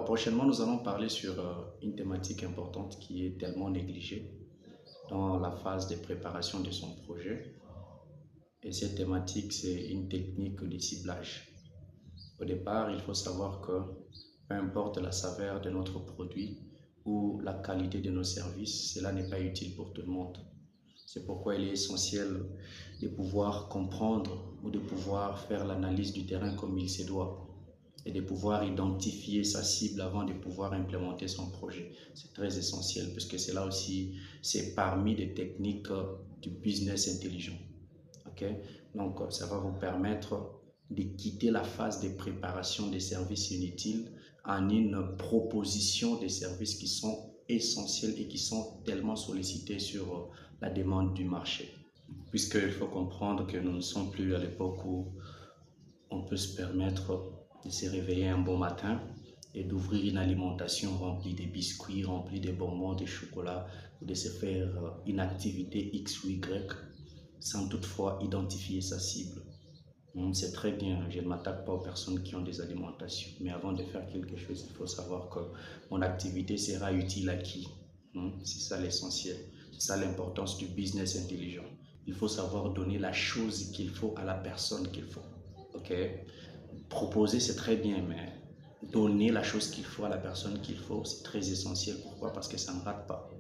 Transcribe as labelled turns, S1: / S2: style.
S1: Prochainement, nous allons parler sur une thématique importante qui est tellement négligée dans la phase de préparation de son projet. Et cette thématique, c'est une technique de ciblage. Au départ, il faut savoir que peu importe la saveur de notre produit ou la qualité de nos services, cela n'est pas utile pour tout le monde. C'est pourquoi il est essentiel de pouvoir comprendre ou de pouvoir faire l'analyse du terrain comme il se doit et de pouvoir identifier sa cible avant de pouvoir implémenter son projet. C'est très essentiel parce que c'est là aussi, c'est parmi les techniques du business intelligent. Okay? Donc, ça va vous permettre de quitter la phase de préparation des services inutiles en une proposition des services qui sont essentiels et qui sont tellement sollicités sur la demande du marché. Puisqu'il faut comprendre que nous ne sommes plus à l'époque où on peut se permettre de se réveiller un bon matin et d'ouvrir une alimentation remplie de biscuits, remplie de bonbons, de chocolat, ou de se faire une activité X ou Y sans toutefois identifier sa cible. C'est très bien, je ne m'attaque pas aux personnes qui ont des alimentations, mais avant de faire quelque chose, il faut savoir que mon activité sera utile à qui. C'est ça l'essentiel, c'est ça l'importance du business intelligent. Il faut savoir donner la chose qu'il faut à la personne qu'il faut. Okay? Proposer, c'est très bien, mais donner la chose qu'il faut à la personne qu'il faut, c'est très essentiel. Pourquoi? Parce que ça ne rate pas.